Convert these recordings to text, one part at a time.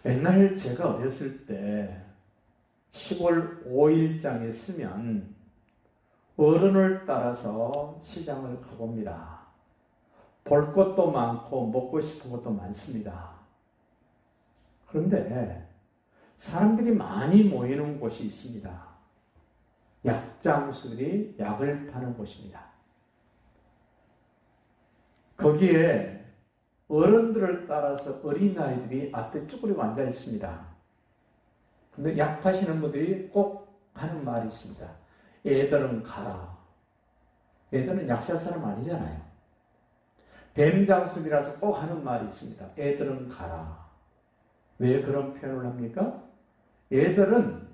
옛날 제가 어렸을 때 시골 5일장에 쓰면 어른을 따라서 시장을 가봅니다. 볼 것도 많고 먹고 싶은 것도 많습니다. 그런데 사람들이 많이 모이는 곳이 있습니다. 약장수들이 약을 파는 곳입니다. 거기에 어른들을 따라서 어린아이들이 앞에 쭈그리고 앉아 있습니다. 근데 약 파시는 분들이 꼭 하는 말이 있습니다. 애들은 가라. 애들은 약 살 사람 아니잖아요. 뱀장수들이라서 꼭 하는 말이 있습니다. 애들은 가라. 왜 그런 표현을 합니까? 애들은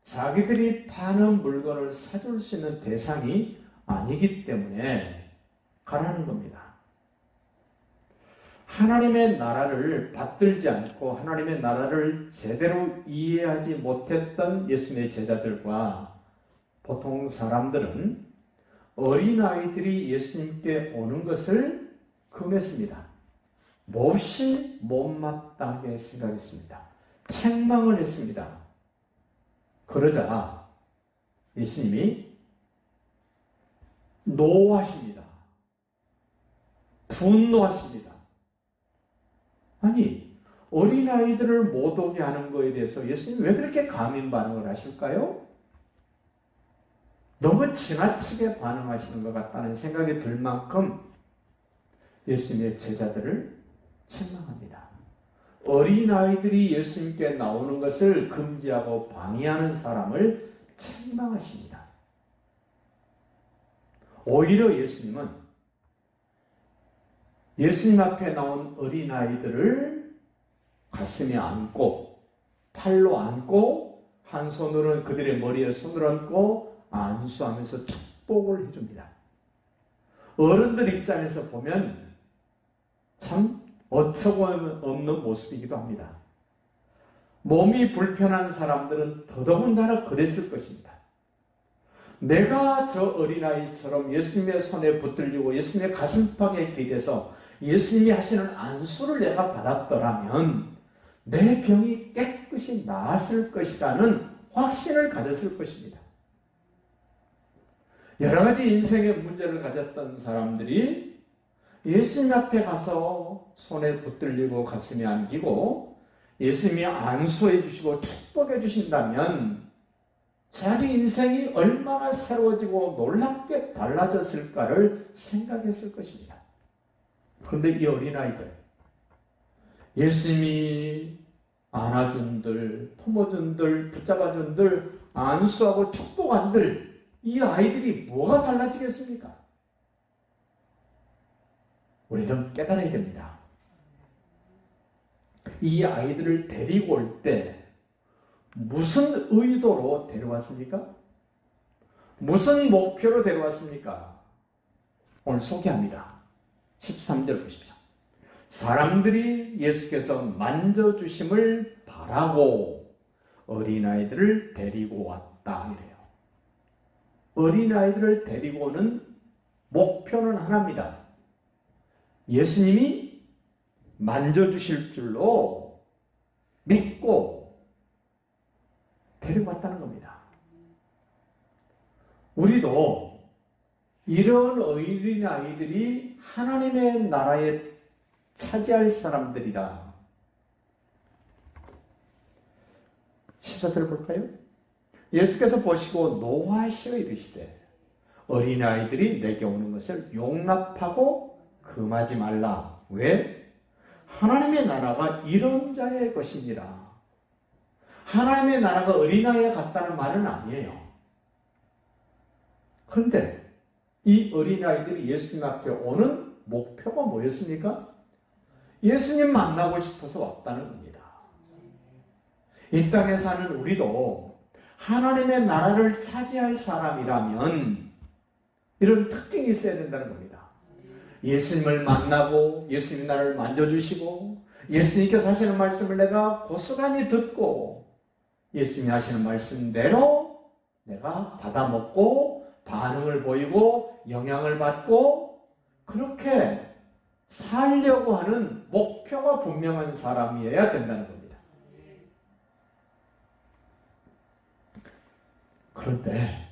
자기들이 파는 물건을 사줄 수 있는 대상이 아니기 때문에 가라는 겁니다. 하나님의 나라를 받들지 않고 하나님의 나라를 제대로 이해하지 못했던 예수님의 제자들과 보통 사람들은 어린아이들이 예수님께 오는 것을 금했습니다. 몹시 못마땅하게 생각했습니다. 책망을 했습니다. 그러자 예수님이 노하십니다. 분노하십니다. 아니, 어린아이들을 못 오게 하는 것에 대해서 예수님이 왜 그렇게 감히 반응을 하실까요? 너무 지나치게 반응하시는 것 같다는 생각이 들 만큼 예수님의 제자들을 책망합니다. 어린아이들이 예수님께 나오는 것을 금지하고 방해하는 사람을 책망하십니다. 오히려 예수님은 예수님 앞에 나온 어린아이들을 가슴에 안고 팔로 안고 한 손으로는 그들의 머리에 손을 얹고 안수하면서 축복을 해줍니다. 어른들 입장에서 보면 참 어처구니없는 모습이기도 합니다. 몸이 불편한 사람들은 더더군다나 그랬을 것입니다. 내가 저 어린아이처럼 예수님의 손에 붙들리고 예수님의 가슴팍에 기대서 예수님이 하시는 안수를 내가 받았더라면 내 병이 깨끗이 나았을 것이라는 확신을 가졌을 것입니다. 여러 가지 인생의 문제를 가졌던 사람들이 예수님 앞에 가서 손에 붙들리고 가슴에 안기고 예수님이 안수해 주시고 축복해 주신다면 자기 인생이 얼마나 새로워지고 놀랍게 달라졌을까를 생각했을 것입니다. 그런데 이 어린아이들, 예수님이 안아준들, 품어준들, 붙잡아준들, 안수하고 축복한들, 이 아이들이 뭐가 달라지겠습니까? 우리는 깨달아야 됩니다. 이 아이들을 데리고 올 때 무슨 의도로 데려왔습니까? 무슨 목표로 데려왔습니까? 오늘 소개합니다. 13절 보십시오. 사람들이 예수께서 만져주심을 바라고 어린아이들을 데리고 왔다 이래요. 어린아이들을 데리고 오는 목표는 하나입니다. 예수님이 만져주실 줄로 믿고 데리고 왔다는 겁니다. 우리도 이런 어린아이들이 하나님의 나라에 차지할 사람들이다. 14절 볼까요? 예수께서 보시고 노하시어 이르시되 어린아이들이 내게 오는 것을 용납하고 금하지 말라. 왜? 하나님의 나라가 이런 자의 것이니라. 하나님의 나라가 어린아이에 같다는 말은 아니에요. 그런데 이 어린아이들이 예수님 앞에 오는 목표가 뭐였습니까? 예수님 만나고 싶어서 왔다는 겁니다. 이 땅에 사는 우리도 하나님의 나라를 차지할 사람이라면 이런 특징이 있어야 된다는 겁니다. 예수님을 만나고 예수님이 나를 만져주시고 예수님께서 하시는 말씀을 내가 고스란히 듣고 예수님이 하시는 말씀대로 내가 받아먹고 반응을 보이고 영향을 받고 그렇게 살려고 하는 목표가 분명한 사람이어야 된다는 겁니다. 그런데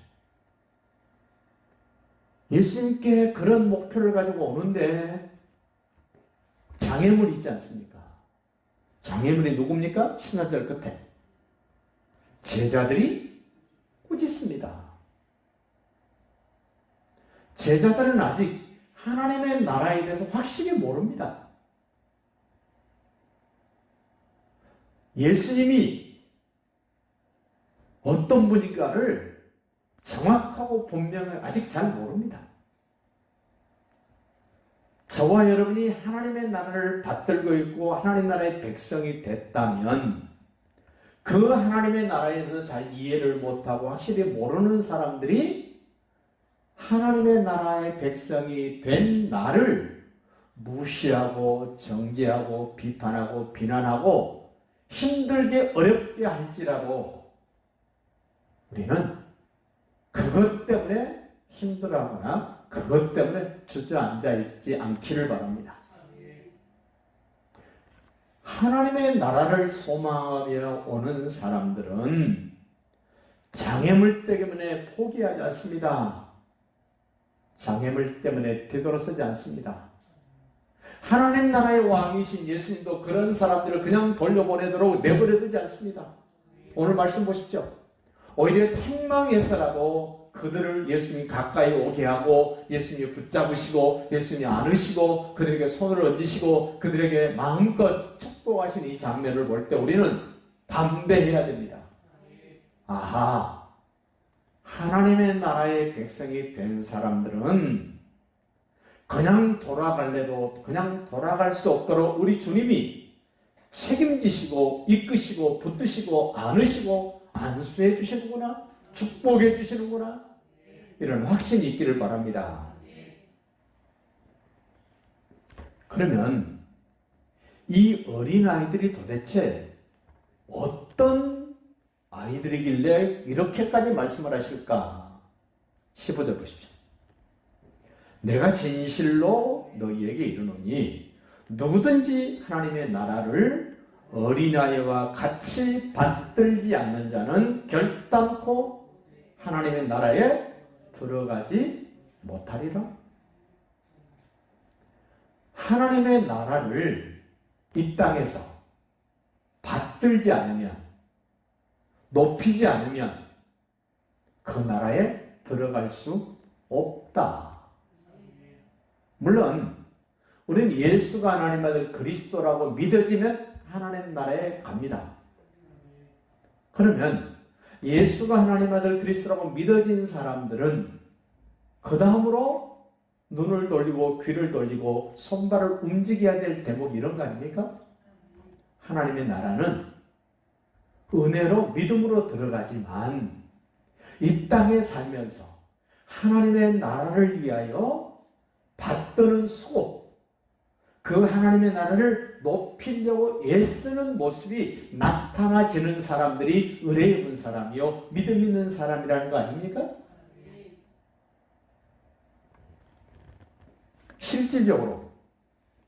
예수님께 그런 목표를 가지고 오는데 장애물이 있지 않습니까? 장애물이 누굽니까? 10절 끝에 제자들이 꾸짖습니다. 제자들은 아직 하나님의 나라에 대해서 확실히 모릅니다. 예수님이 어떤 분인가를 정확하고 분명히 아직 잘 모릅니다. 저와 여러분이 하나님의 나라를 받들고 있고 하나님 나라의 백성이 됐다면 그 하나님의 나라에서 잘 이해를 못하고 확실히 모르는 사람들이 하나님의 나라의 백성이 된 나를 무시하고 정죄하고 비판하고 비난하고 힘들게 어렵게 할지라도 우리는 그것 때문에 힘들어하거나 그것 때문에 주저앉아 있지 않기를 바랍니다. 하나님의 나라를 소망하며 오는 사람들은 장애물 때문에 포기하지 않습니다. 장애물 때문에 뒤돌아서지 않습니다. 하나님 나라의 왕이신 예수님도 그런 사람들을 그냥 돌려보내도록 내버려두지 않습니다. 오늘 말씀 보십시오. 오히려 책망해서라도 그들을 예수님이 가까이 오게 하고 예수님이 붙잡으시고 예수님이 안으시고 그들에게 손을 얹으시고 그들에게 마음껏 축복하신 이 장면을 볼 때 우리는 담대해야 됩니다. 아하, 하나님의 나라의 백성이 된 사람들은 그냥 돌아갈래도 그냥 돌아갈 수 없도록 우리 주님이 책임지시고 이끄시고 붙드시고 안으시고 안수해 주시는구나, 축복해 주시는구나, 이런 확신이 있기를 바랍니다. 그러면 이 어린아이들이 도대체 어떤 아이들이길래 이렇게까지 말씀을 하실까? 15절 보십시오. 내가 진실로 너희에게 이르노니 누구든지 하나님의 나라를 어린아이와 같이 받들지 않는 자는 결단코 하나님의 나라에 들어가지 못하리라. 하나님의 나라를 이 땅에서 받들지 않으면, 높이지 않으면 그 나라에 들어갈 수 없다. 물론 우리는 예수가 하나님 아들 그리스도라고 믿어지면 하나님 나라에 갑니다. 그러면 예수가 하나님 아들 그리스도라고 믿어진 사람들은 그 다음으로 눈을 돌리고 귀를 돌리고 손발을 움직여야 될 대목이 이런 거 아닙니까? 하나님의 나라는 은혜로 믿음으로 들어가지만 이 땅에 살면서 하나님의 나라를 위하여 받드는 수고, 그 하나님의 나라를 높이려고 애쓰는 모습이 나타나지는 사람들이 은혜 입은 사람이요 믿음 있는 사람이라는 거 아닙니까? 실질적으로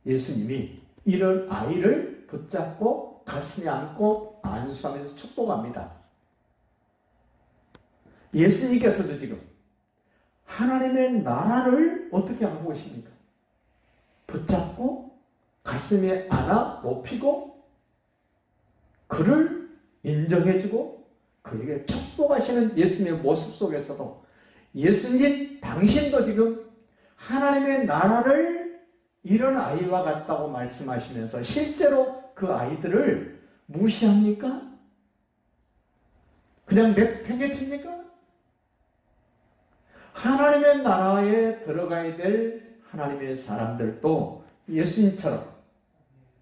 예수님이 이런 아이를 붙잡고 가슴에 안고 안수하면서 축복합니다. 예수님께서도 지금 하나님의 나라를 어떻게 하고 계십니까? 붙잡고 가슴에 안아 높이고 그를 인정해주고 그에게 축복하시는 예수님의 모습 속에서도 예수님 당신도 지금 하나님의 나라를 이런 아이와 같다고 말씀하시면서 실제로 그 아이들을 무시합니까? 그냥 내팽개칩니까? 하나님의 나라에 들어가야 될 하나님의 사람들도 예수님처럼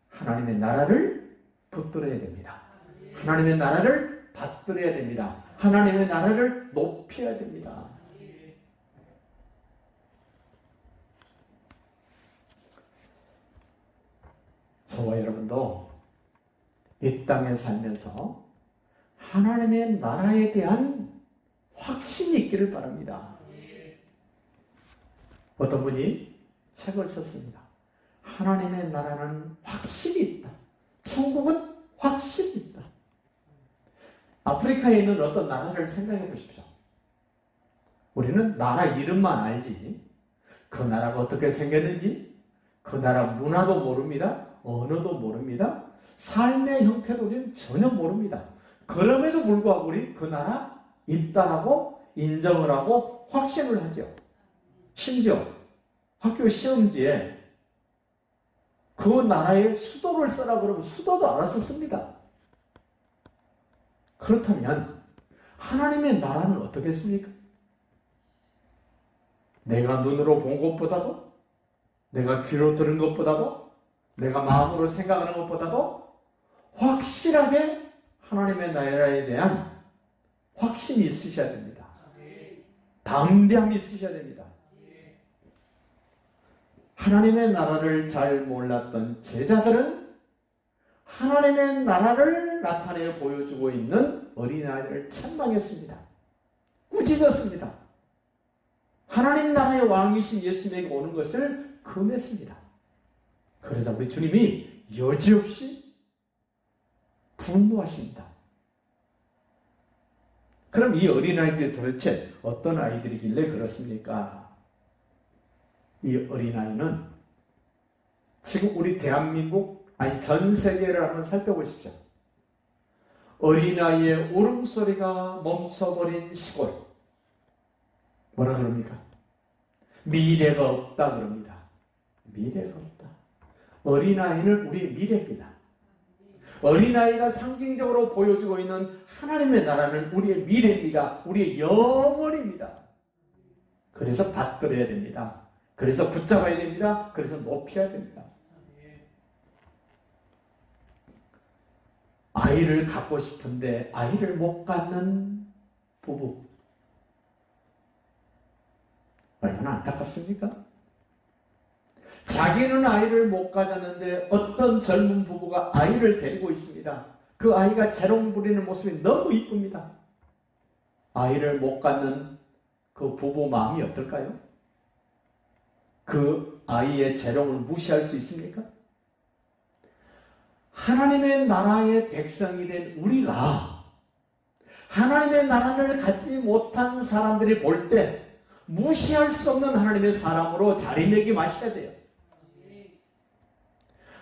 하나님의 나라를 붙들어야 됩니다. 하나님의 나라를 받들어야 됩니다. 하나님의 나라를 높여야 됩니다. 저와 여러분도 이 땅에 살면서 하나님의 나라에 대한 확신이 있기를 바랍니다. 어떤 분이 책을 썼습니다. 하나님의 나라는 확신이 있다. 천국은 확신이 있다. 아프리카에 있는 어떤 나라를 생각해 보십시오. 우리는 나라 이름만 알지 그 나라가 어떻게 생겼는지 그 나라 문화도 모릅니다. 언어도 모릅니다. 삶의 형태도 우리는 전혀 모릅니다. 그럼에도 불구하고 우리 그 나라 있다라고 인정을 하고 확신을 하죠. 심지어 학교 시험지에 그 나라의 수도를 써라 그러면 수도도 알아서 씁니다. 그렇다면 하나님의 나라는 어떻겠습니까? 내가 눈으로 본 것보다도 내가 귀로 들은 것보다도 내가 마음으로 생각하는 것보다도 확실하게 하나님의 나라에 대한 확신이 있으셔야 됩니다. 담대함이 있으셔야 됩니다. 하나님의 나라를 잘 몰랐던 제자들은 하나님의 나라를 나타내 보여주고 있는 어린아이를 책망했습니다. 꾸짖었습니다. 하나님 나라의 왕이신 예수님에게 오는 것을 금했습니다. 그러자 우리 주님이 여지없이 분노하십니다. 그럼 이 어린아이들이 도대체 어떤 아이들이길래 그렇습니까? 이 어린아이는 지금 우리 대한민국 아니 전 세계를 한번 살펴보십시오. 어린아이의 울음소리가 멈춰버린 시골 뭐라 그럽니까? 미래가 없다 그럽니다. 미래가 없다. 어린아이는 우리의 미래입니다. 어린아이가 상징적으로 보여주고 있는 하나님의 나라는 우리의 미래입니다. 우리의 영원입니다. 그래서 받들어야 됩니다. 그래서 붙잡아야 됩니다. 그래서 높여야 됩니다. 아이를 갖고 싶은데 아이를 못 갖는 부부 얼마나 안타깝습니까? 자기는 아이를 못 가졌는데 어떤 젊은 부부가 아이를 데리고 있습니다. 그 아이가 재롱 부리는 모습이 너무 이쁩니다. 아이를 못 갖는 그 부부 마음이 어떨까요? 그 아이의 재롱을 무시할 수 있습니까? 하나님의 나라의 백성이 된 우리가 하나님의 나라를 갖지 못한 사람들이 볼 때 무시할 수 없는 하나님의 사람으로 자리매김하셔야 돼요.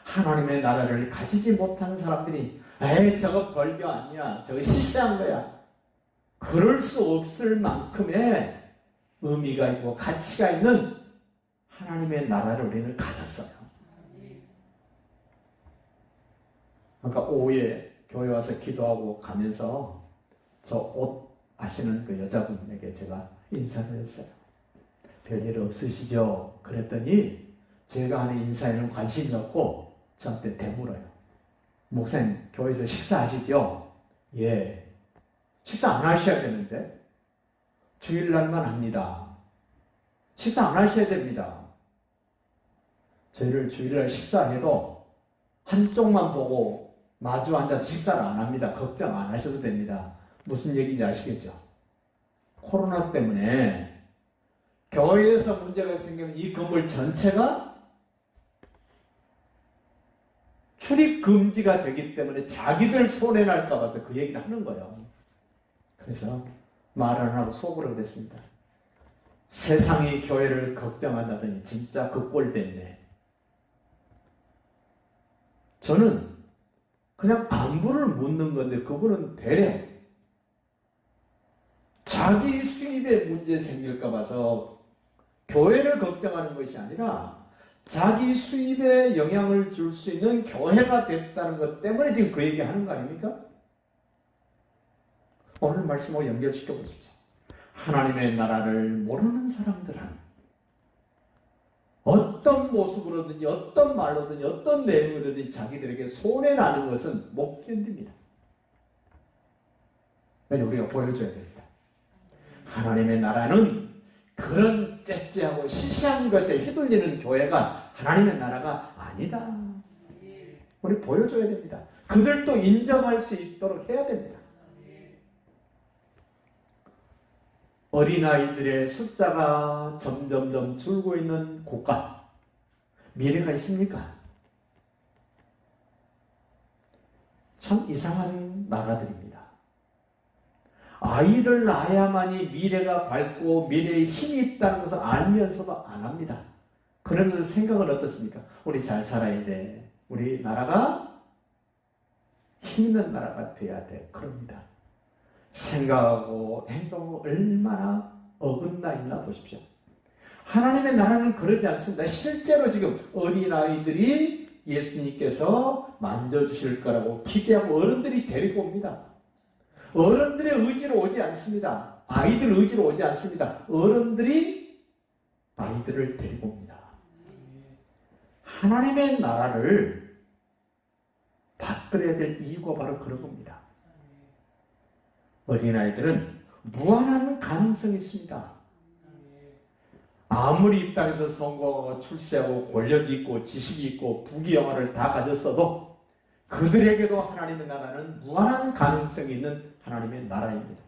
하나님의 나라를 가지지 못한 사람들이 에이 저거 벌교 아니야 저거 시시한 거야 그럴 수 없을 만큼의 의미가 있고 가치가 있는 하나님의 나라를 우리는 가졌어요. 그러니까 오후에 교회 와서 기도하고 가면서 저 옷 아시는 그 여자분에게 제가 인사를 했어요. 별일 없으시죠? 그랬더니 제가 하는 인사에는 관심이 없고 저한테 대물어요. 목사님 교회에서 식사하시죠? 예. 식사 안 하셔야 되는데 주일날만 합니다. 식사 안 하셔야 됩니다. 저희를 주일날 식사해도 한쪽만 보고 마주 앉아서 식사를 안 합니다. 걱정 안 하셔도 됩니다. 무슨 얘기인지 아시겠죠? 코로나 때문에 교회에서 문제가 생기면 이 건물 전체가 출입 금지가 되기 때문에 자기들 손해날까 봐서 그 얘기를 하는 거예요. 그래서 말을 안 하고 속으로 그랬습니다. 세상이 교회를 걱정한다더니 진짜 그 꼴 됐네. 저는 그냥 안부를 묻는 건데 그분은 대래 자기 수입에 문제 생길까 봐서 교회를 걱정하는 것이 아니라 자기 수입에 영향을 줄 수 있는 교회가 됐다는 것 때문에 지금 그 얘기 하는 거 아닙니까? 오늘 말씀하고 연결시켜 보십시오. 하나님의 나라를 모르는 사람들은 어떤 모습으로든지 어떤 말로든지 어떤 내용으로든지 자기들에게 손해나는 것은 못 견딥니다. 그래서 우리가 보여줘야 됩니다. 하나님의 나라는 그런 째째하고 시시한 것에 휘둘리는 교회가 하나님의 나라가 아니다. 우리 보여줘야 됩니다. 그들도 인정할 수 있도록 해야 됩니다. 어린아이들의 숫자가 점점점 줄고 있는 국가, 미래가 있습니까? 참 이상한 나라들입니다. 아이를 낳아야만이 미래가 밝고 미래에 힘이 있다는 것을 알면서도 안 합니다. 그러면서 생각은 어떻습니까? 우리 잘 살아야 돼. 우리 나라가 힘 있는 나라가 돼야 돼. 그럽니다. 생각하고 행동하고 얼마나 어긋나 있나 보십시오. 하나님의 나라는 그러지 않습니다. 실제로 지금 어린아이들이 예수님께서 만져주실 거라고 기대하고 어른들이 데리고 옵니다. 어른들의 의지로 오지 않습니다. 아이들 의지로 오지 않습니다. 어른들이 아이들을 데리고 옵니다. 하나님의 나라를 받들어야 될 이유가 바로 그런 겁니다. 어린아이들은 무한한 가능성이 있습니다. 아무리 이 땅에서 성공하고 출세하고 권력이 있고 지식이 있고 부귀영화를 다 가졌어도 그들에게도 하나님의 나라는 무한한 가능성이 있는 하나님의 나라입니다.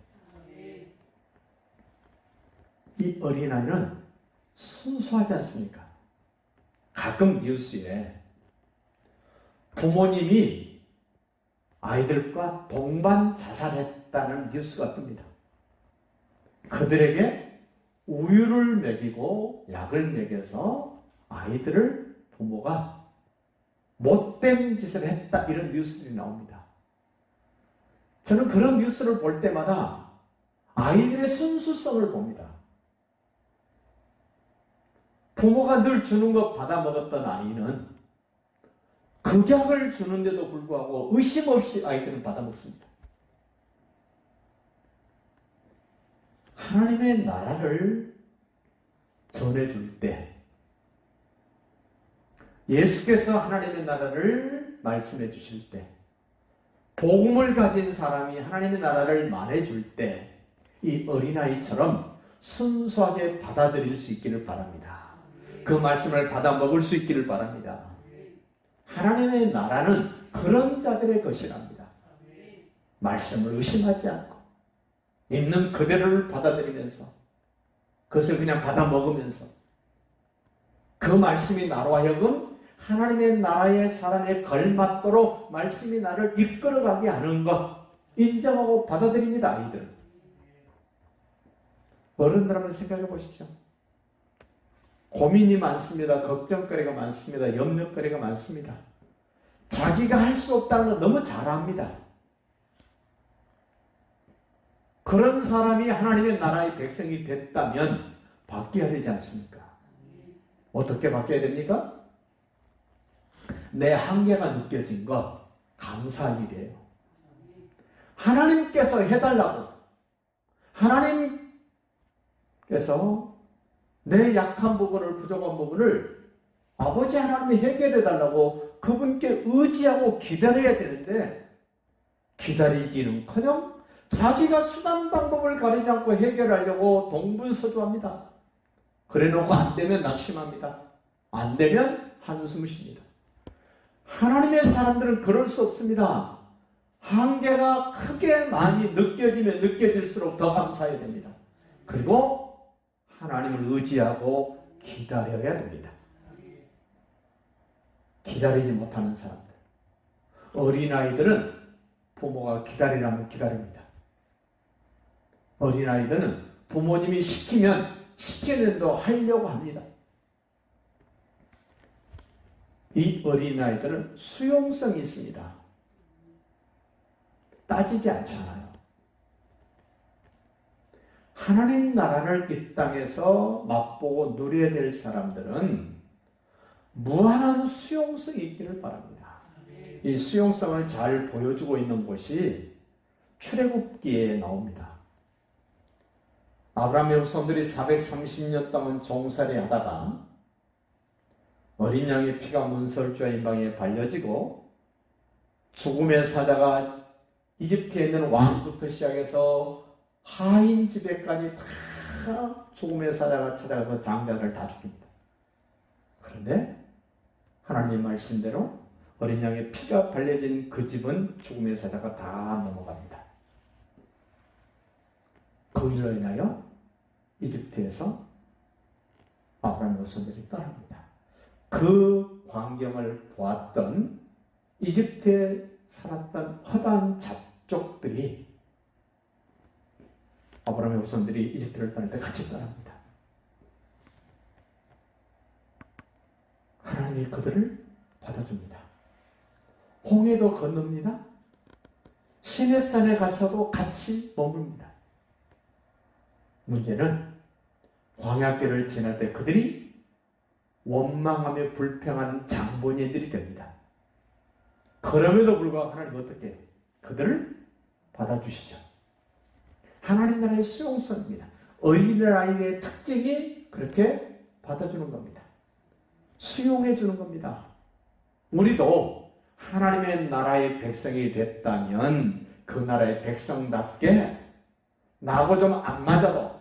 이 어린아이는 순수하지 않습니까? 가끔 뉴스에 부모님이 아이들과 동반 자살했다는 뉴스가 뜹니다. 그들에게 우유를 먹이고 약을 먹여서 아이들을 부모가 못된 짓을 했다, 이런 뉴스들이 나옵니다. 저는 그런 뉴스를 볼 때마다 아이들의 순수성을 봅니다. 부모가 늘 주는 것 받아 먹었던 아이는 극약을 주는데도 불구하고 의심 없이 아이들은 받아 먹습니다. 하나님의 나라를 전해줄 때, 예수께서 하나님의 나라를 말씀해 주실 때, 복음을 가진 사람이 하나님의 나라를 말해줄 때, 이 어린아이처럼 순수하게 받아들일 수 있기를 바랍니다. 그 말씀을 받아 먹을 수 있기를 바랍니다. 하나님의 나라는 그런 자들의 것이랍니다. 말씀을 의심하지 않고 있는 그대로를 받아들이면서 그것을 그냥 받아 먹으면서 그 말씀이 나로 하여금 하나님의 나라의 사람에 걸맞도록 말씀이 나를 이끌어가게 하는 것 인정하고 받아들입니다. 아이들은. 어른들 한번 생각해 보십시오. 고민이 많습니다. 걱정거리가 많습니다. 염려거리가 많습니다. 자기가 할 수 없다는 걸 너무 잘 압니다. 그런 사람이 하나님의 나라의 백성이 됐다면 바뀌어야 되지 않습니까? 어떻게 바뀌어야 됩니까? 내 한계가 느껴진 것 감사할 일이에요. 하나님께서 해달라고, 하나님께서 내 약한 부분을, 부족한 부분을 아버지 하나님이 해결해 달라고 그분께 의지하고 기다려야 되는데, 기다리기는커녕 자기가 수단 방법을 가리지 않고 해결하려고 동분서주합니다. 그래놓고 안 되면 낙심합니다. 안 되면 한숨 쉽니다. 하나님의 사람들은 그럴 수 없습니다. 한계가 크게 많이 느껴지면 느껴질수록 더 감사해야 됩니다. 그리고 하나님을 의지하고 기다려야 됩니다. 기다리지 못하는 사람들, 어린아이들은 부모가 기다리라면 기다립니다. 어린아이들은 부모님이 시키면 시키는데도 하려고 합니다. 이 어린아이들은 수용성이 있습니다. 따지지 않잖아요. 하나님 나라를 이 땅에서 맛보고 누려야 될 사람들은 무한한 수용성이 있기를 바랍니다. 이 수용성을 잘 보여주고 있는 곳이 출애굽기에 나옵니다. 아브라함의 후손들이 430년 동안 종살이 하다가 어린 양의 피가 문설주와 임방에 발려지고 죽음의 사자가 이집트에 있는 왕부터 시작해서 하인 지배까지 다 죽음의 사자가 찾아가서 장자를 다 죽입니다. 그런데 하나님 말씀대로 어린 양의 피가 발려진 그 집은 죽음의 사자가 다 넘어갑니다. 그 일로 인하여 이집트에서 아브라함의 후손들이 떠납니다. 그 광경을 보았던 이집트에 살았던 허다한 잡족들이 아브라함의 후손들이 이집트를 떠날 때 같이 떠납니다. 하나님이 그들을 받아줍니다. 홍해도 건넙니다. 시내산에 가서도 같이 머뭅니다. 문제는 광야길을 지날 때 그들이 원망하며 불평하는 장본인들이 됩니다. 그럼에도 불구하고 하나님 어떻게 해요? 그들을 받아주시죠. 하나님 나라의 수용성입니다. 어린아이의 특징이 그렇게 받아주는 겁니다. 수용해 주는 겁니다. 우리도 하나님의 나라의 백성이 됐다면 그 나라의 백성답게 나하고 좀 안 맞아도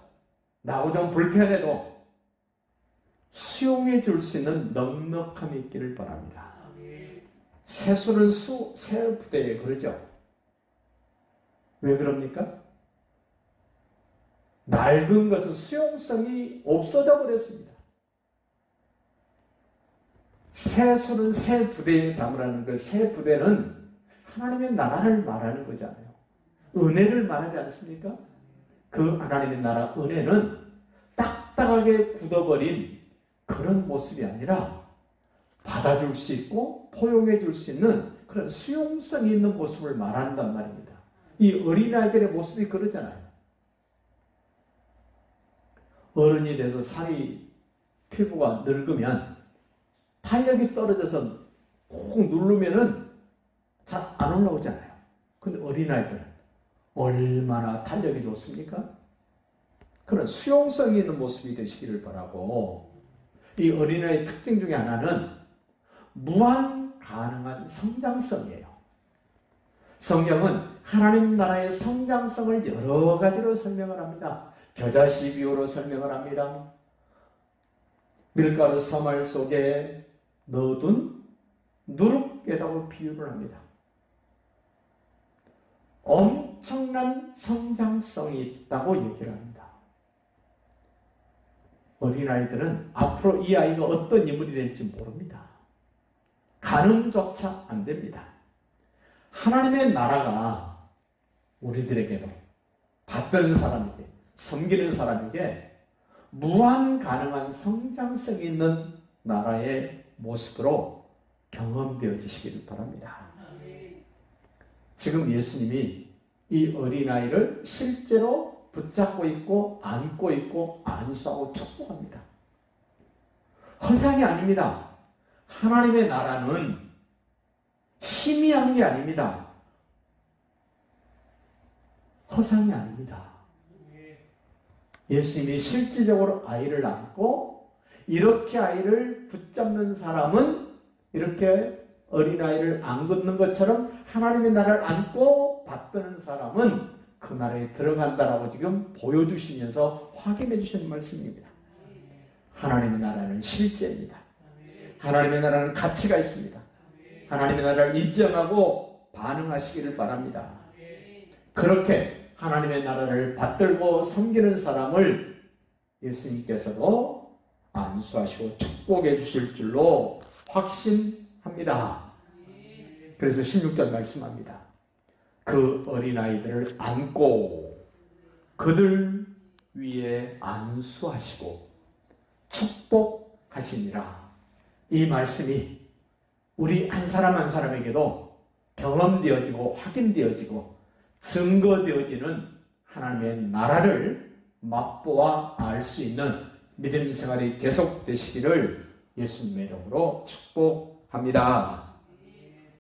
나하고 좀 불편해도 수용해 줄 수 있는 넉넉함이 있기를 바랍니다. 새수는 새 부대에 그러죠. 왜 그럽니까? 낡은 것은 수용성이 없어져 버렸습니다. 새수는 새 부대에 담으라는 그 새 부대는 하나님의 나라를 말하는 거잖아요. 은혜를 말하지 않습니까? 그 하나님의 나라 은혜는 딱딱하게 굳어버린 그런 모습이 아니라 받아줄 수 있고 포용해 줄 수 있는 그런 수용성이 있는 모습을 말한단 말입니다. 이 어린아이들의 모습이 그러잖아요. 어른이 돼서 살이 피부가 늙으면 탄력이 떨어져서 꾹 누르면은 잘 안 올라오잖아요. 근데 어린아이들은 얼마나 탄력이 좋습니까? 그런 수용성이 있는 모습이 되시기를 바라고, 이 어린아이의 특징 중에 하나는 무한 가능한 성장성이에요. 성경은 하나님 나라의 성장성을 여러 가지로 설명을 합니다. 겨자씨 비유로 설명을 합니다. 밀가루 사말 속에 넣어둔 누룩에다가 비유를 합니다. 엄청난 성장성이 있다고 얘기를 합니다. 어린아이들은 앞으로 이 아이가 어떤 인물이 될지 모릅니다. 가늠조차 안 됩니다. 하나님의 나라가 우리들에게도 받드는 사람에게, 섬기는 사람에게 무한 가능한 성장성이 있는 나라의 모습으로 경험되어지시기를 바랍니다. 지금 예수님이 이 어린아이를 실제로 붙잡고 있고 안고 있고 안수하고 축복합니다. 허상이 아닙니다. 하나님의 나라는 힘이 한 게 아닙니다. 허상이 아닙니다. 예수님이 실질적으로 아이를 안고 이렇게 아이를 붙잡는 사람은 이렇게 어린아이를 안긋는 것처럼 하나님의 나라를 안고 받드는 사람은 그 나라에 들어간다라고 지금 보여주시면서 확인해 주시는 말씀입니다. 하나님의 나라는 실제입니다. 하나님의 나라는 가치가 있습니다. 하나님의 나라를 인정하고 반응하시기를 바랍니다. 그렇게 하나님의 나라를 받들고 섬기는 사람을 예수님께서도 안수하시고 축복해 주실 줄로 확신합니다. 그래서 16절 말씀합니다. 그 어린아이들을 안고 그들 위에 안수하시고 축복하시니라. 이 말씀이 우리 한 사람 한 사람에게도 경험되어지고 확인되어지고 증거되어지는 하나님의 나라를 맛보아 알 수 있는 믿음 생활이 계속되시기를 예수님의 이름으로 축복합니다.